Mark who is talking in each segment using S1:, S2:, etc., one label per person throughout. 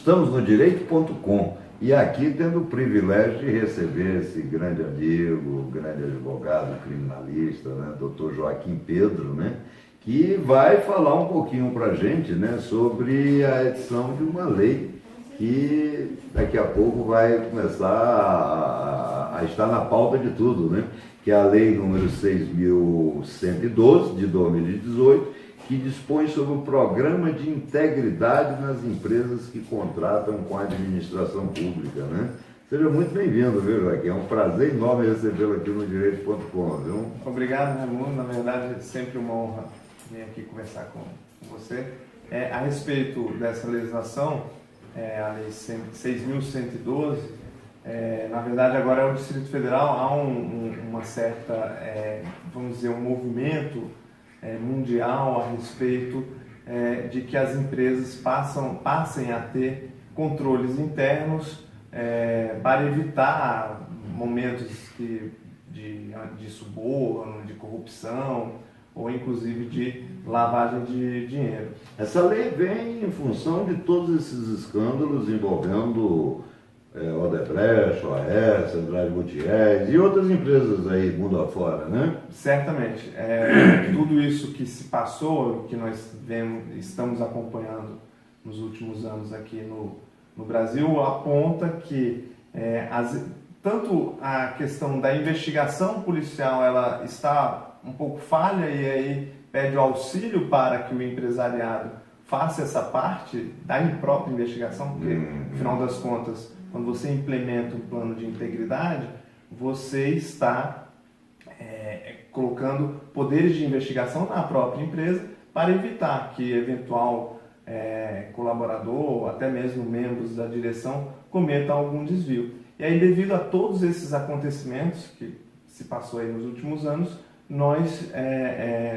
S1: Estamos no Direito.com e aqui tendo o privilégio de receber esse grande amigo, grande advogado, criminalista, né, Dr. Joaquim Pedro, né, que vai falar um pouquinho para a gente, né, sobre a edição de uma lei que daqui a pouco vai começar a estar na pauta de tudo, né, que é a Lei número 6.112 de 2018, que dispõe sobre o programa de integridade nas empresas que contratam com a administração pública, né? Seja muito bem-vindo, viu, Joaquim? É um prazer enorme recebê-lo aqui no Direito.com, viu?
S2: Obrigado, Raimundo. Na verdade, é sempre uma honra vir aqui conversar com você. A respeito dessa legislação, a Lei 6.112, na verdade, agora é o Distrito Federal, há uma certa, vamos dizer, um movimento mundial a respeito de que as empresas passem a ter controles internos para evitar momentos de suborno, de corrupção ou inclusive de lavagem de dinheiro.
S1: Essa lei vem em função de todos esses escândalos envolvendo Odebrecht, OAS, Andrade Gutierrez e outras empresas aí mundo afora, né?
S2: Certamente. Tudo isso que se passou, que nós estamos acompanhando nos últimos anos aqui no Brasil, aponta que tanto a questão da investigação policial ela está um pouco falha e aí pede o auxílio para que o empresariado faça essa parte da própria investigação, porque, no final das contas, quando você implementa um plano de integridade, você está colocando poderes de investigação na própria empresa para evitar que eventual colaborador, até mesmo membros da direção, cometam algum desvio. E aí, devido a todos esses acontecimentos que se passou aí nos últimos anos, nós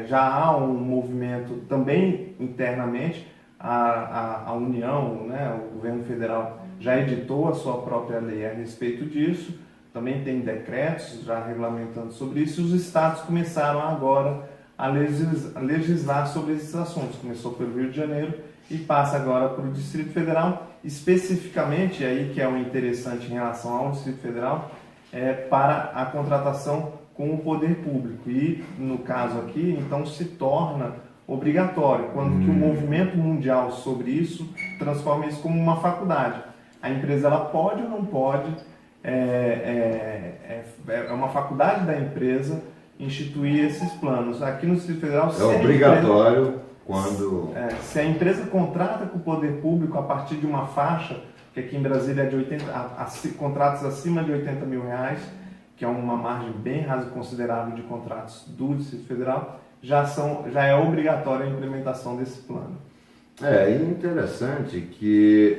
S2: já há um movimento também internamente, a União, né, o governo federal já editou a sua própria lei a respeito disso, também tem decretos já regulamentando sobre isso, e os estados começaram agora a legislar sobre esses assuntos. Começou pelo Rio de Janeiro e passa agora para o Distrito Federal, especificamente, aí que é o interessante em relação ao Distrito Federal, para a contratação com o poder público. E, no caso aqui, então, se torna obrigatório, quando que o movimento mundial sobre isso transforma isso como uma faculdade. A empresa ela pode ou não pode, é uma faculdade da empresa instituir esses planos. Aqui no Distrito Federal...
S1: É obrigatório quando...
S2: se a empresa contrata com o poder público a partir de uma faixa, que aqui em Brasília é de contratos acima de R$80 mil, que é uma margem bem considerável de contratos do Distrito Federal, já é obrigatória a implementação desse plano.
S1: É interessante que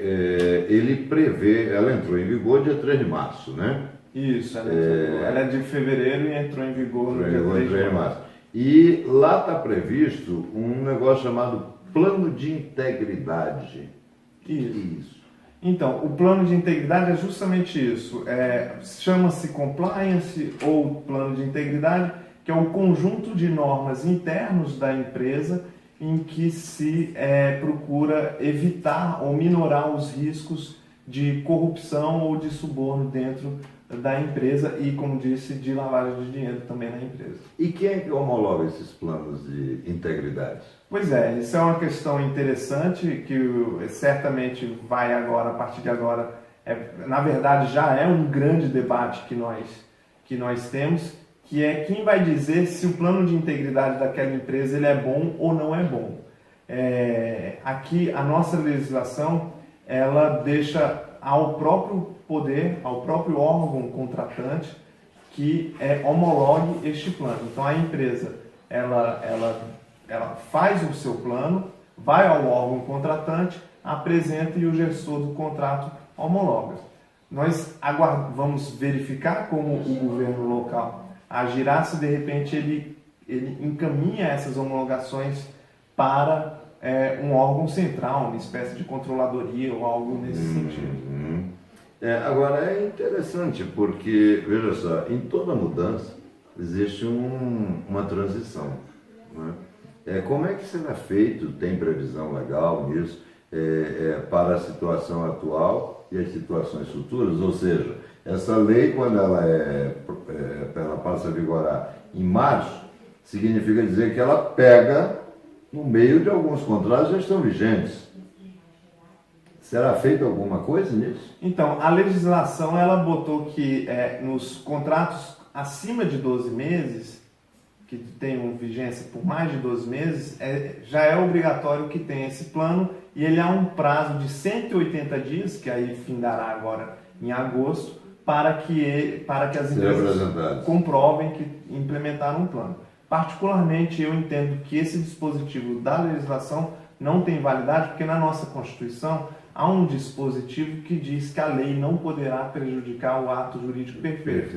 S1: ele prevê, ela entrou em vigor dia 3 de março, né?
S2: Isso, ela é de fevereiro e entrou em vigor no dia 3 de março.
S1: E lá está previsto um negócio chamado Plano de Integridade.
S2: Isso. Então, o plano de integridade é justamente isso. Chama-se compliance ou plano de integridade, que é um conjunto de normas internos da empresa em que se procura evitar ou minorar os riscos de corrupção ou de suborno dentro da empresa e, como disse, de lavagem de dinheiro também na empresa.
S1: E quem é que homologa esses planos de integridade?
S2: Pois isso é uma questão interessante que certamente vai agora, a partir de agora, na verdade já é um grande debate que nós temos, que é quem vai dizer se o plano de integridade daquela empresa ele é bom ou não é bom. Aqui a nossa legislação ela deixa ao próprio poder, ao próprio órgão contratante que homologue este plano. Então a empresa ela faz o seu plano, vai ao órgão contratante, apresenta e o gestor do contrato homologa. Nós vamos verificar como o governo local agirá se de repente ele encaminha essas homologações para um órgão central, uma espécie de controladoria ou algo nesse sentido.
S1: Agora é interessante porque, veja só, em toda mudança existe uma transição, né? Como é que será feito? Tem previsão legal nisso? para a situação atual e as situações futuras, ou seja, essa lei, quando ela passa a vigorar em março, significa dizer que ela pega no meio de alguns contratos que já estão vigentes. Será feita alguma coisa nisso?
S2: Então, a legislação ela botou que nos contratos acima de 12 meses, que tenham vigência por mais de 12 meses, já é obrigatório que tenha esse plano e ele há um prazo de 180 dias, que aí findará agora em agosto, para que as empresas comprovem que implementaram um plano. Particularmente, eu entendo que esse dispositivo da legislação não tem validade, porque na nossa Constituição há um dispositivo que diz que a lei não poderá prejudicar o ato jurídico perfeito.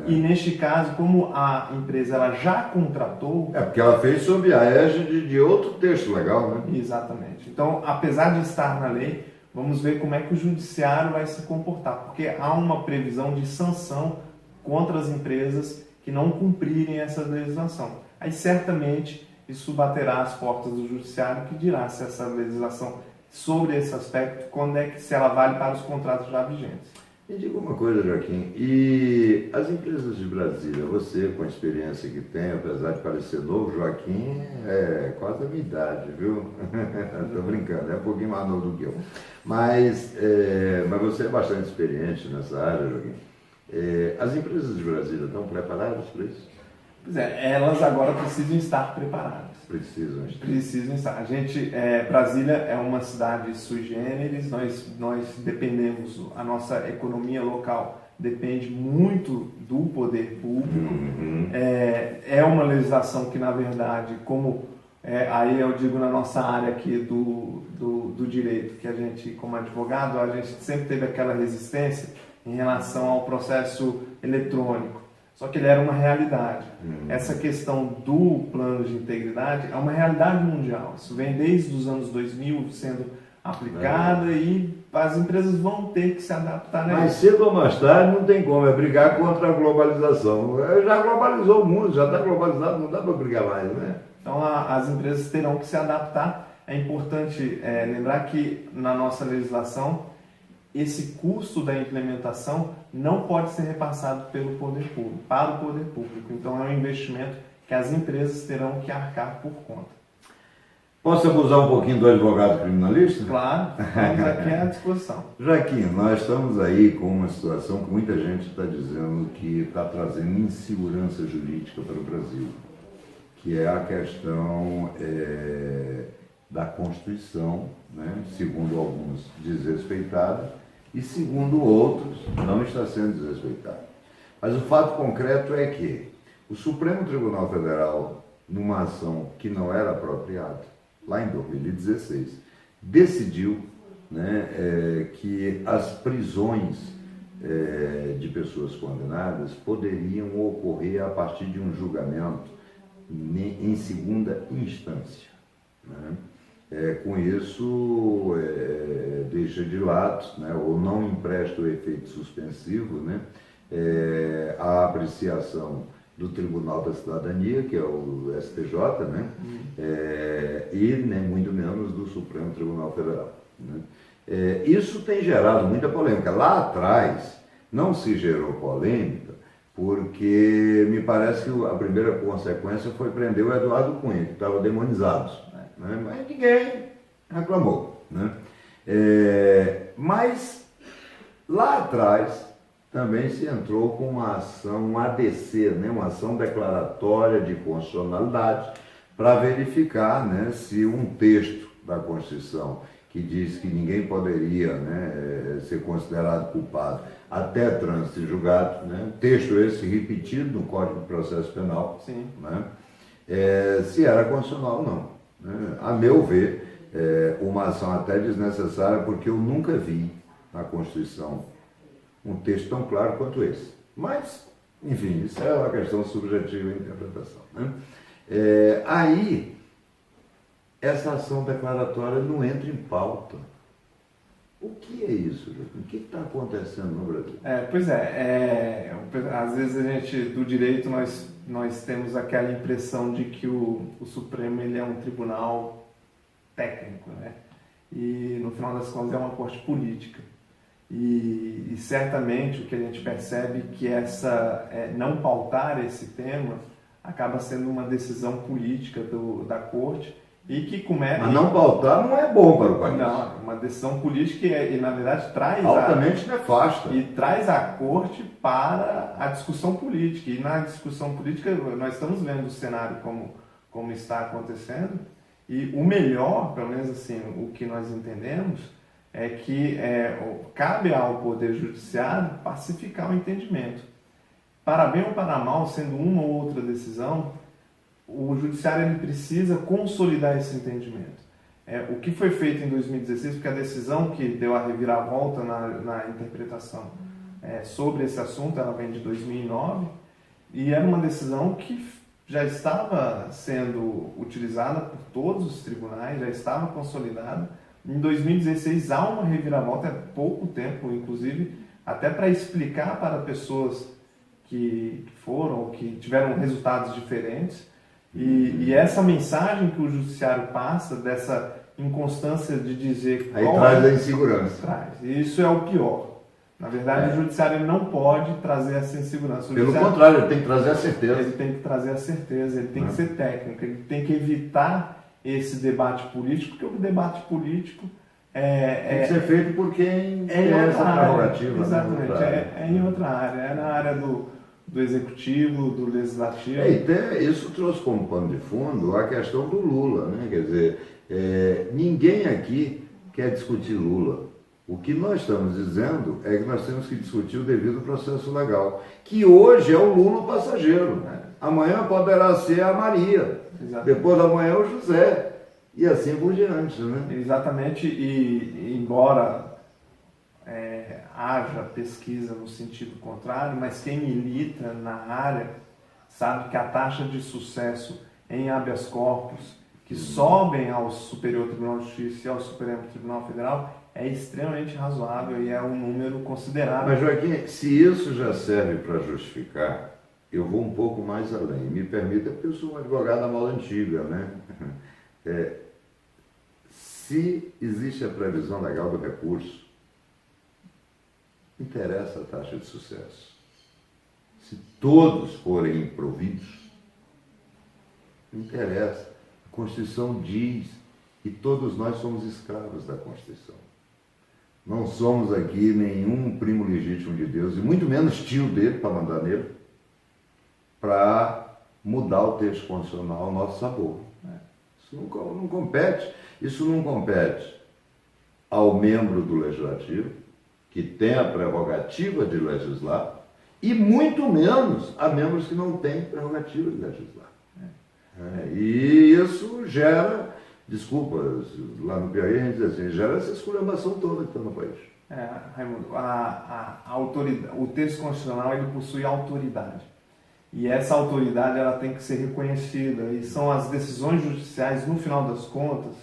S2: E neste caso, como a empresa ela já contratou...
S1: porque ela fez sob a égide de outro texto legal, né?
S2: Exatamente. Então, apesar de estar na lei, vamos ver como é que o judiciário vai se comportar, porque há uma previsão de sanção contra as empresas que não cumprirem essa legislação. Aí, certamente, isso baterá as portas do judiciário, que dirá se essa legislação sobre esse aspecto, se ela vale para os contratos já vigentes.
S1: Me diga uma coisa, Joaquim, e as empresas de Brasília, você com a experiência que tem, apesar de parecer novo, Joaquim é quase a minha idade, viu? Estou brincando, é um pouquinho mais novo do que eu. Mas você é bastante experiente nessa área, Joaquim. As empresas de Brasília estão preparadas para isso?
S2: Pois é, elas agora precisam estar preparadas. Precisam estar. Brasília é uma cidade sui generis, nós dependemos, a nossa economia local depende muito do poder público. É uma legislação que, na verdade, aí eu digo na nossa área aqui do direito, que a gente, como advogado, a gente sempre teve aquela resistência em relação ao processo eletrônico. Só que ele era uma realidade. Essa questão do plano de integridade é uma realidade mundial. Isso vem desde os anos 2000 sendo aplicada e as empresas vão ter que se adaptar.
S1: Mas cedo ou mais tarde não tem como, é brigar contra a globalização. Já globalizou o mundo, já está globalizado, não dá para brigar mais, né?
S2: Então as empresas terão que se adaptar. É importante lembrar que na nossa legislação esse custo da implementação não pode ser repassado pelo poder público, para o poder público. Então é um investimento que as empresas terão que arcar por conta.
S1: Posso abusar um pouquinho do advogado criminalista?
S2: Claro, estamos aqui à disposição.
S1: Joaquim, nós estamos aí com uma situação que muita gente está dizendo que está trazendo insegurança jurídica para o Brasil, que é a questão da Constituição, né? Segundo alguns desrespeitada, e segundo outros, não está sendo desrespeitado. Mas o fato concreto é que o Supremo Tribunal Federal, numa ação que não era apropriada, lá em 2016, decidiu, né, que as prisões de pessoas condenadas poderiam ocorrer a partir de um julgamento em segunda instância, né? Com isso, deixa de lado, né, ou não empresta o efeito suspensivo, né, a apreciação do Tribunal da Cidadania, que é o STJ, né, e nem muito menos do Supremo Tribunal Federal, né. Isso tem gerado muita polêmica. Lá atrás não se gerou polêmica, porque me parece que a primeira consequência foi prender o Eduardo Cunha, que estava demonizado, né? Mas ninguém reclamou, né? Mas lá atrás também se entrou com uma ação, um ADC, né? Uma ação declaratória de constitucionalidade, para verificar, né, se um texto da Constituição que diz que ninguém poderia, né, ser considerado culpado até trânsito em julgado, né? Texto esse repetido no Código de Processo Penal, né? Se era constitucional ou não. A meu ver, uma ação até desnecessária, porque eu nunca vi na Constituição um texto tão claro quanto esse. Mas, enfim, isso é uma questão subjetiva de interpretação, né? Aí, essa ação declaratória não entra em pauta. O que é isso, Joaquim? O que está acontecendo no Brasil?
S2: Às vezes a gente, do direito, nós temos aquela impressão de que o Supremo ele é um tribunal técnico, né? e no final das contas é uma corte política. E certamente o que a gente percebe que não pautar esse tema acaba sendo uma decisão política da corte e que começa...
S1: Mas não pautar não é bom para o país.
S2: Não, é uma decisão política e na verdade traz
S1: altamente nefasta.
S2: E traz a corte para a discussão política. E na discussão política nós estamos vendo o cenário como está acontecendo, e o melhor, pelo menos assim, o que nós entendemos, é que cabe ao Poder Judiciário pacificar o entendimento. Para bem ou para mal, sendo uma ou outra decisão, o Judiciário ele precisa consolidar esse entendimento. O que foi feito em 2016, porque a decisão que deu a reviravolta na interpretação sobre esse assunto, ela vem de 2009, e era uma decisão que já estava sendo utilizada por todos os tribunais, já estava consolidada. Em 2016 há uma reviravolta, há pouco tempo, inclusive, até para explicar para pessoas que foram ou que tiveram resultados diferentes. E essa mensagem que o judiciário passa, dessa inconstância de dizer...
S1: Aí traz a insegurança.
S2: Traz. E isso é o pior. Na verdade, o judiciário não pode trazer essa insegurança.
S1: Pelo contrário, ele tem que trazer a certeza.
S2: Ele tem que trazer a certeza, ele tem que ser técnico, ele tem que evitar esse debate político, porque o debate político
S1: tem que ser feito por quem tem essa prerrogativa.
S2: Exatamente, é em outra área, é na área do executivo, do legislativo.
S1: Isso trouxe como pano de fundo a questão do Lula, né? Quer dizer, ninguém aqui quer discutir Lula. O que nós estamos dizendo é que nós temos que discutir o devido processo legal, que hoje é o Lula passageiro. Né? Amanhã poderá ser a Maria, exatamente. Depois da manhã o José, e assim por diante. Né?
S2: Exatamente, e embora haja pesquisa no sentido contrário, mas quem milita na área sabe que a taxa de sucesso em habeas corpus, que sobem ao Superior Tribunal de Justiça e ao Supremo Tribunal Federal, é extremamente razoável e é um número considerável.
S1: Mas, Joaquim, se isso já serve para justificar, eu vou um pouco mais além. Me permita, porque eu sou um advogado da moda antiga, né? Se existe a previsão legal do recurso, interessa a taxa de sucesso. Se todos forem providos, interessa. A Constituição diz que todos nós somos escravos da Constituição. Não somos aqui nenhum primo legítimo de Deus, e muito menos tio dele para mandar nele, para mudar o texto constitucional ao nosso sabor. Isso não compete. Isso não compete ao membro do Legislativo, que tem a prerrogativa de legislar, e muito menos a membros que não têm prerrogativa de legislar. E isso gera... Desculpa, lá no Piauí a gente diz assim, gera essa esculhambação toda que está no país.
S2: Raimundo, a autoridade, o texto constitucional ele possui autoridade. E essa autoridade ela tem que ser reconhecida. E são as decisões judiciais, no final das contas,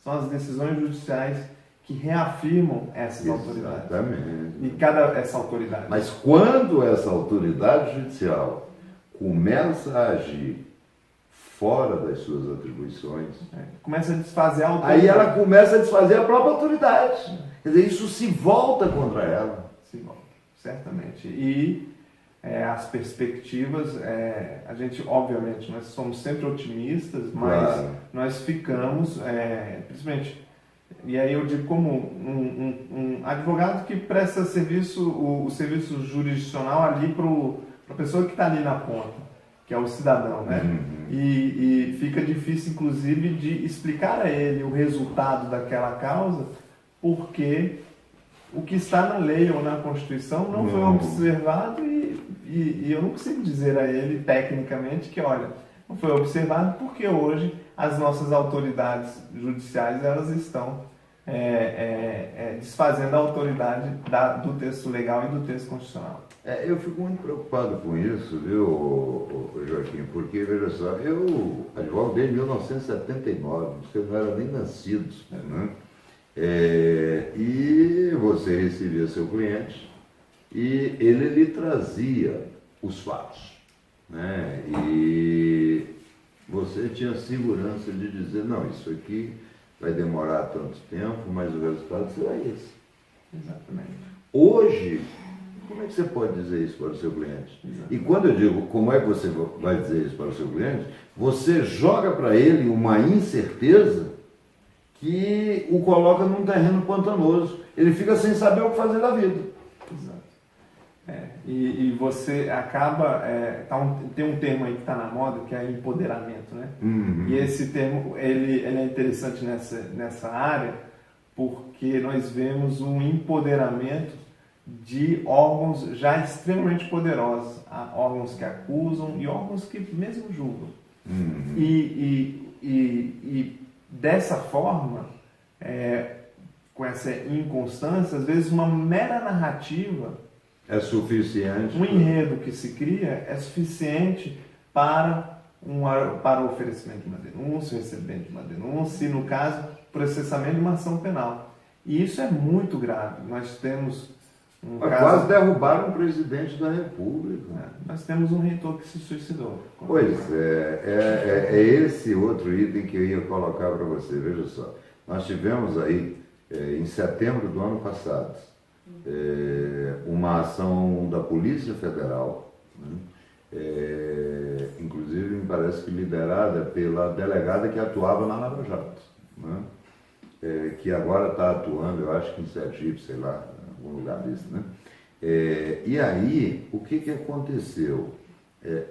S2: são as decisões judiciais que reafirmam essas autoridades.
S1: Exatamente.
S2: Essa autoridade.
S1: Mas quando essa autoridade judicial começa a agir fora das suas atribuições,
S2: começa a desfazer a autoridade.
S1: Aí ela começa a desfazer a própria autoridade. Quer dizer, isso se volta contra ela.
S2: Se volta, certamente. E as perspectivas, a gente, obviamente, nós somos sempre otimistas, mas nós ficamos, principalmente, e aí eu digo como um advogado que presta serviço, o serviço jurisdicional ali para a pessoa que está ali na ponta, que é o cidadão, né? E fica difícil, inclusive, de explicar a ele o resultado daquela causa, porque o que está na lei ou na Constituição não foi observado e eu não consigo dizer a ele, tecnicamente, que, olha, não foi observado porque hoje as nossas autoridades judiciais, elas estão desfazendo a autoridade do texto legal e do texto constitucional.
S1: Eu fico muito preocupado com isso, viu, Joaquim, porque, veja só, eu advogo desde 1979, você não era nem nascido, né? E você recebia seu cliente e ele lhe trazia os fatos, né? E você tinha segurança de dizer, não, isso aqui vai demorar tanto tempo, mas o resultado será esse.
S2: Exatamente.
S1: Hoje, como é que você pode dizer isso para o seu cliente? Exatamente. E quando eu digo como é que você vai dizer isso para o seu cliente, você joga para ele uma incerteza que o coloca num terreno pantanoso. Ele fica sem saber o que fazer da vida.
S2: Exato. E você acaba... tem um termo aí que está na moda, que é empoderamento, né?
S1: Uhum.
S2: E esse termo ele é interessante nessa área, porque nós vemos um empoderamento de órgãos já extremamente poderosos. Há órgãos que acusam e órgãos que mesmo julgam.
S1: Uhum.
S2: E dessa forma, com essa inconstância, às vezes uma mera narrativa
S1: é suficiente.
S2: Um enredo que se cria é suficiente para o oferecimento de uma denúncia, o recebimento de uma denúncia e, no caso, processamento de uma ação penal. E isso é muito grave. Nós temos
S1: quase derrubaram o presidente da República.
S2: Nós temos um reitor que se suicidou.
S1: Pois é esse outro item que eu ia colocar para você. Veja só, nós tivemos aí, em setembro do ano passado, uma ação da Polícia Federal, né? Inclusive me parece que liderada pela delegada que atuava na Lava Jato, né? Que agora está atuando, eu acho que em Sergipe, sei lá, em algum lugar desse, né? E aí, o que aconteceu?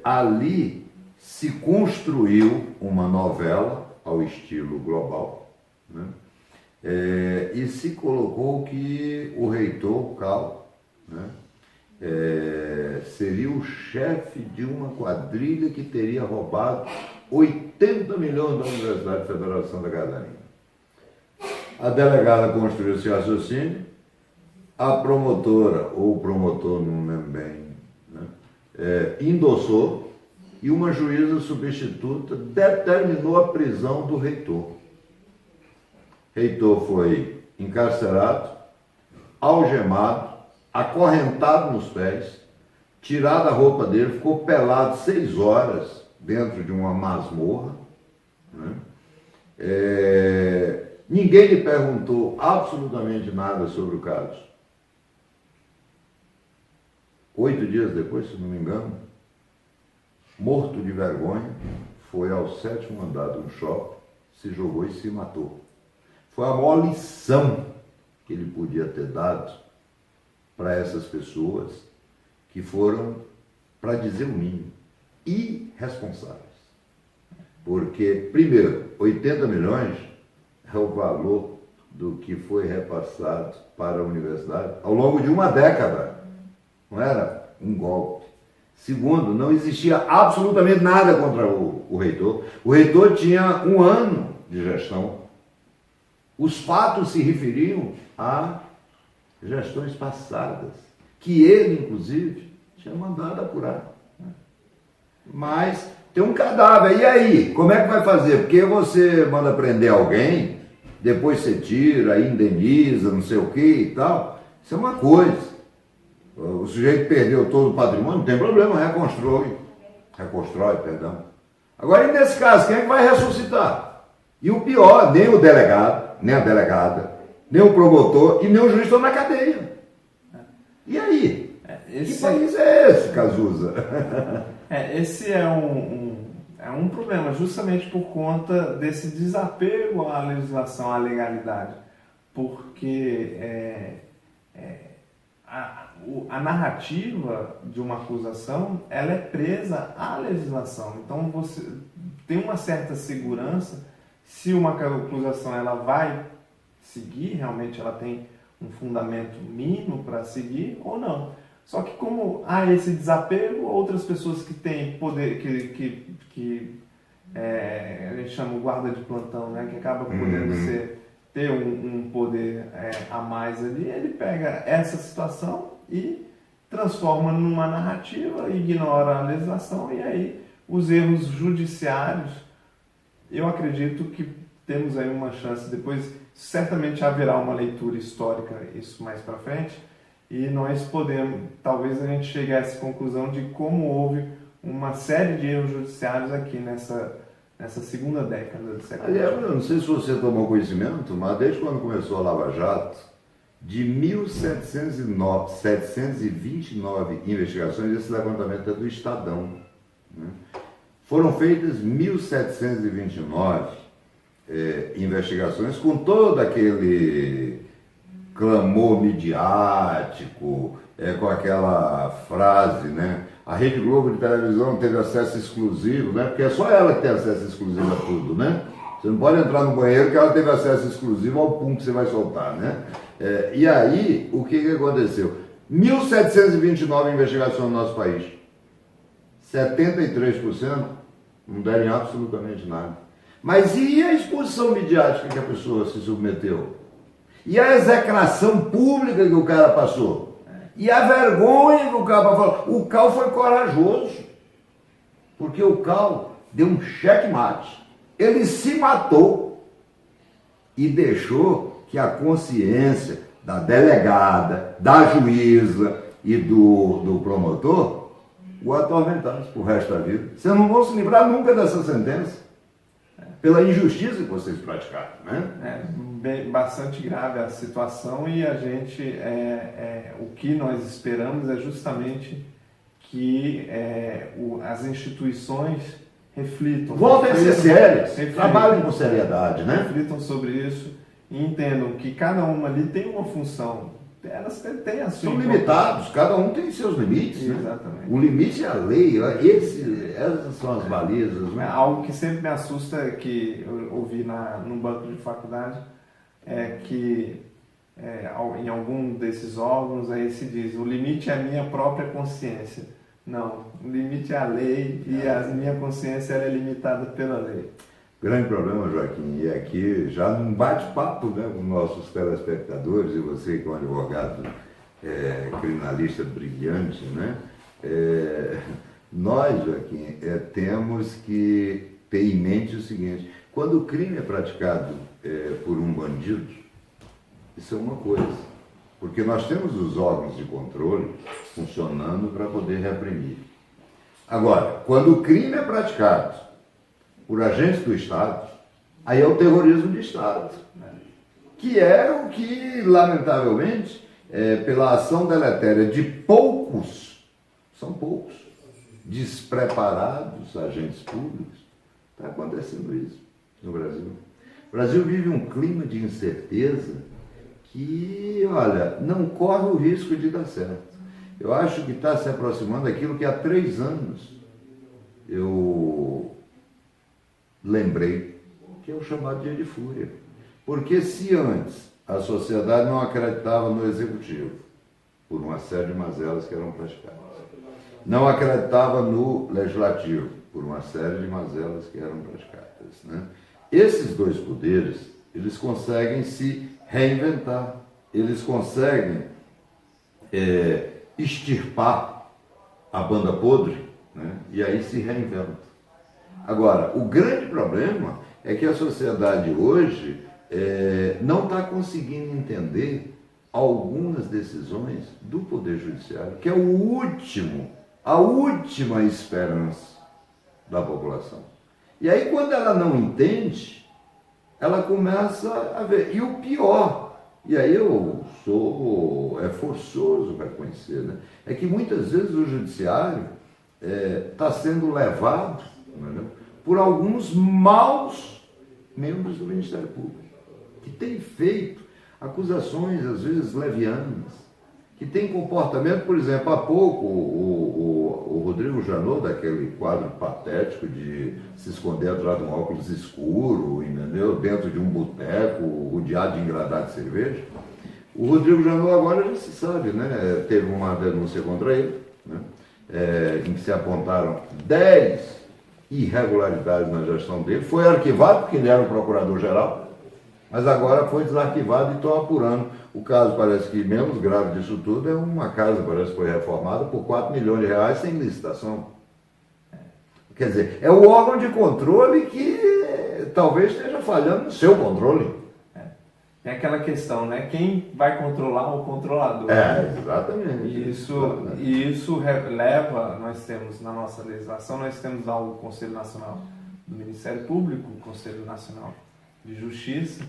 S1: Ali se construiu uma novela ao estilo global, né? E se colocou que o reitor Cal, né, seria o chefe de uma quadrilha que teria roubado 80 milhões da Universidade Federal de Santa Catarina. A delegada construiu esse raciocínio, a promotora, ou o promotor, não lembro bem, né, endossou, e uma juíza substituta determinou a prisão do reitor. Reitor foi encarcerado, algemado, acorrentado nos pés, tirado a roupa dele, ficou pelado 6 horas dentro de uma masmorra, né? Ninguém lhe perguntou absolutamente nada sobre o caso. 8 dias depois, se não me engano, morto de vergonha, foi ao 7º andar de um shopping, se jogou e se matou. Foi a maior lição que ele podia ter dado para essas pessoas que foram, para dizer o mínimo, irresponsáveis. Porque, primeiro, 80 milhões é o valor do que foi repassado para a universidade ao longo de uma década. Não era um golpe. Segundo, não existia absolutamente nada contra o reitor. O reitor tinha 1 ano de gestão. Os fatos se referiam a gestões passadas, que ele, inclusive, tinha mandado apurar. Mas tem um cadáver, e aí? Como é que vai fazer? Porque você manda prender alguém, depois você tira, indeniza, não sei o que e tal. Isso é uma coisa. O sujeito perdeu todo o patrimônio, não tem problema, reconstrói, perdão. Agora, e nesse caso, quem é que vai ressuscitar? E o pior, nem o delegado, nem a delegada, nem o promotor e nem o juiz estão na cadeia. E aí? Que país é esse, Cazuza?
S2: Esse é um problema, justamente por conta desse desapego à legislação, à legalidade. Porque a narrativa de uma acusação, ela é presa à legislação. Então, você tem uma certa segurança se uma acusação ela vai seguir, realmente ela tem um fundamento mínimo para seguir ou não. Só que como há esse desapego, outras pessoas que têm poder, que a gente chama o guarda de plantão, né, que acaba podendo ter um poder a mais ali, ele pega essa situação e transforma numa narrativa, ignora a legislação e aí os erros judiciários, eu acredito que temos aí uma chance, depois certamente haverá uma leitura histórica, isso mais para frente, e nós podemos, talvez a gente chegue a essa conclusão de como houve uma série de erros judiciários aqui nessa nessa segunda década do século
S1: Aliás,
S2: XX.
S1: eu não sei se você tomou conhecimento, mas desde quando começou a Lava Jato, de 1.729 investigações, esse levantamento é do Estadão, né? Foram feitas 1.729 investigações com todo aquele clamor midiático, com aquela frase, né? A Rede Globo de televisão teve acesso exclusivo, né? Porque é só ela que tem acesso exclusivo a tudo, né? Você não pode entrar no banheiro que ela teve acesso exclusivo ao pum que você vai soltar, né? E aí, o que aconteceu? 1.729 investigações no nosso país. 73% não deram absolutamente nada. Mas e a exposição midiática que a pessoa se submeteu? E a execração pública que o cara passou? E a vergonha que o cara falou? O Cal foi corajoso, porque o Cal deu um checkmate. Ele se matou e deixou que a consciência da delegada, da juíza e do promotor o atormentasse pro resto da vida. Vocês não vão se livrar nunca dessa sentença, pela injustiça que vocês praticaram, né?
S2: Bastante grave a situação e a gente, o que nós esperamos é justamente que as instituições reflitam.
S1: Voltem a ser sérias, trabalhem com seriedade, né?
S2: Reflitam sobre isso e entendam que cada uma ali tem uma função. Elas têm a sua
S1: São limitados, cada um tem seus limites, né?
S2: Exatamente.
S1: O limite é a lei, essas são as balizas, né?
S2: Algo que sempre me assusta, que eu ouvi num banco de faculdade, é que em algum desses órgãos aí se diz: o limite é a minha própria consciência. Não, o limite é a lei e a minha consciência ela é limitada pela lei.
S1: Grande problema, Joaquim, e aqui já num bate-papo, né, com nossos telespectadores, e você que é um advogado criminalista brilhante, né? Nós, Joaquim, temos que ter em mente o seguinte: quando o crime é praticado por um bandido, isso é uma coisa, porque nós temos os órgãos de controle funcionando para poder reprimir. Agora, quando o crime é praticado por agentes do Estado, aí é o terrorismo de Estado, que é o que, lamentavelmente, pela ação deletéria de poucos, são poucos, despreparados agentes públicos, está acontecendo isso no Brasil. O Brasil vive um clima de incerteza que, olha, não corre o risco de dar certo. Eu acho que está se aproximando daquilo que há 3 anos eu lembrei, que é o chamado dia de fúria. Porque se antes a sociedade não acreditava no executivo, por uma série de mazelas que eram praticadas, não acreditava no legislativo, por uma série de mazelas que eram praticadas, né? Esses dois poderes, eles conseguem se reinventar, eles conseguem extirpar a banda podre, né? E aí se reinventam. Agora, o grande problema é que a sociedade hoje não está conseguindo entender algumas decisões do Poder Judiciário, que é a última esperança da população. E aí, quando ela não entende, ela começa a ver. E o pior, e aí é forçoso reconhecer, né? É que muitas vezes o Judiciário está sendo levado, entendeu, por alguns maus membros do Ministério Público, que têm feito acusações, às vezes, levianas, que têm comportamento, por exemplo, há pouco o Rodrigo Janot, daquele quadro patético de se esconder atrás de um óculos escuro, entendeu, dentro de um boteco, rodeado de engradado de cerveja. O Rodrigo Janot agora já se sabe, né? Teve uma denúncia contra ele, né? Em que se apontaram 10 irregularidades na gestão dele. Foi arquivado porque ele era o procurador-geral, mas agora foi desarquivado e estão apurando. O caso parece que menos grave disso tudo é uma casa, parece que foi reformada por 4 milhões de reais sem licitação. Quer dizer, é o órgão de controle que talvez esteja falhando no seu controle.
S2: É aquela questão, né? Quem vai controlar o controlador?
S1: Exatamente.
S2: E isso leva, nós temos na nossa legislação, nós temos lá o Conselho Nacional do Ministério Público, o Conselho Nacional de Justiça,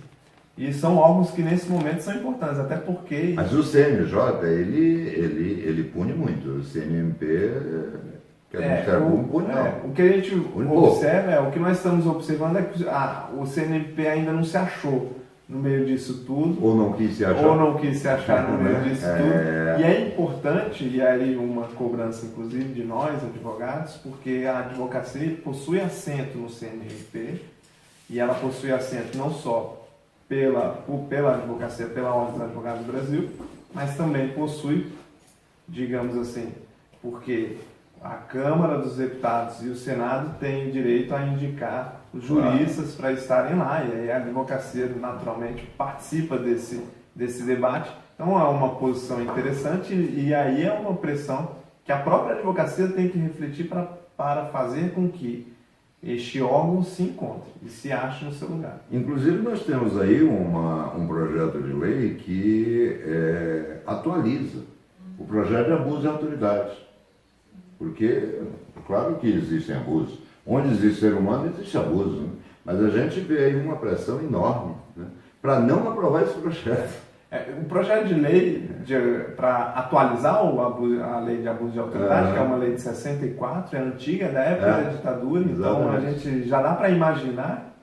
S2: e são órgãos que nesse momento são importantes, até porque...
S1: Mas o CNJ, ele pune muito, o CNMP, que é do Ministério Público, pune não.
S2: O que a gente observa, o que nós estamos observando é que o CNMP ainda não se achou no meio disso tudo.
S1: Ou não quis se achar.
S2: Ou não quis se achar no meio disso tudo. E é importante, e aí uma cobrança inclusive de nós, advogados, porque a advocacia possui assento no CNMP, e ela possui assento não só pela advocacia, pela Ordem dos Advogados do Brasil, mas também possui, digamos assim, porque a Câmara dos Deputados e o Senado têm direito a indicar os juristas para estarem lá, e aí a advocacia naturalmente participa desse debate. Então é uma posição interessante, e aí é uma pressão que a própria advocacia tem que refletir para fazer com que este órgão se encontre e se ache no seu lugar.
S1: Inclusive nós temos aí um projeto de lei que atualiza o projeto de abuso de autoridade. Porque, claro que existem abusos. Onde existe ser humano, existe abuso. Né? Mas a gente vê aí uma pressão enorme, né, para não aprovar esse projeto.
S2: O projeto de lei para atualizar a lei de abuso de autoridade, que é uma lei de 64, é antiga, da época da ditadura, então a gente já dá para imaginar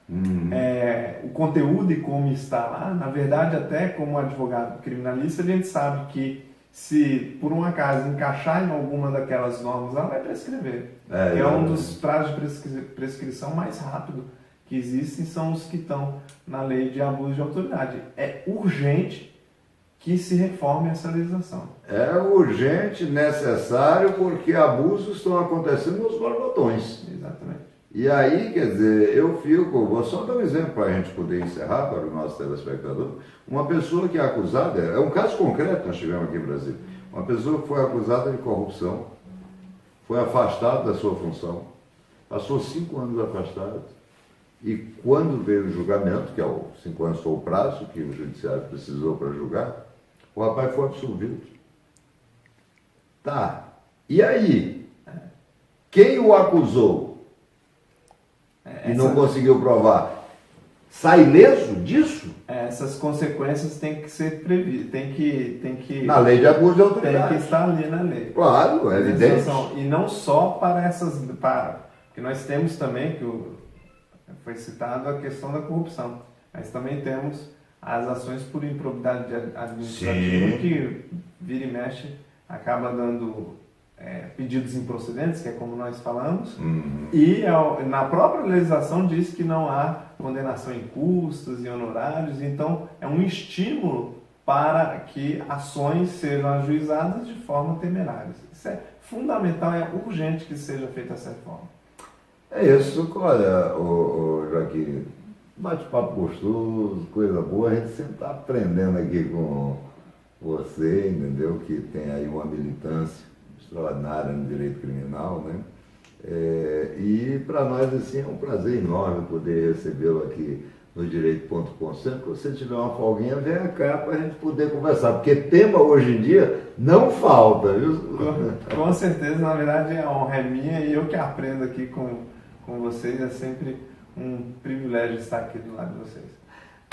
S2: o conteúdo e como está lá. Na verdade, até como advogado criminalista, a gente sabe que se por um acaso encaixar em alguma daquelas normas, ela vai prescrever. É um dos prazos de prescrição mais rápido que existem, são os que estão na lei de abuso de autoridade. É urgente que se reforme essa legislação. É urgente, necessário, porque abusos estão acontecendo nos borbotões. Exatamente.
S1: E aí, quer dizer, vou só dar um exemplo para a gente poder encerrar para o nosso telespectador. Uma pessoa que é acusada, é um caso concreto que nós tivemos aqui no Brasil, uma pessoa que foi acusada de corrupção, foi afastada da sua função, passou 5 anos afastado, e quando veio o julgamento, que é 5 anos foi o prazo que o judiciário precisou para julgar, o rapaz foi absolvido. Tá. E aí? Quem o acusou e não conseguiu provar, sai ileso disso?
S2: Essas consequências têm que ser previstas, tem que
S1: na lei de abuso de autoridade.
S2: Tem que estar ali na lei.
S1: Claro, é evidente.
S2: E não só porque nós temos também, foi citado a questão da corrupção, mas também temos as ações por improbidade administrativa, que vira e mexe, acaba dando pedidos improcedentes, que é como nós falamos, e na própria legislação diz que não há condenação em custos e honorários, então é um estímulo para que ações sejam ajuizadas de forma temerária. Isso é fundamental, é urgente que seja feita essa reforma.
S1: É isso, olha, Joaquim, bate-papo gostoso, coisa boa, a gente sempre está aprendendo aqui com você, entendeu? Que tem aí uma militância extraordinária no direito criminal, né? E para nós, assim, é um prazer enorme poder recebê-lo aqui no Direito.com. Sempre que você tiver uma folguinha, venha cá para a gente poder conversar, porque tema hoje em dia não falta, viu?
S2: Com certeza, na verdade a honra é minha, e eu que aprendo aqui com vocês, é sempre um privilégio estar aqui do lado de vocês.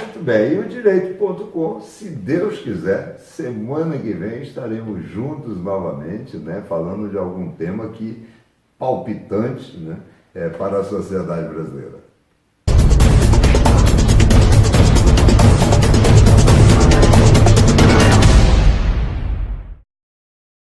S1: Muito bem, e o Direito.com, se Deus quiser, semana que vem estaremos juntos novamente, né, falando de algum tema palpitante, né, para a sociedade brasileira.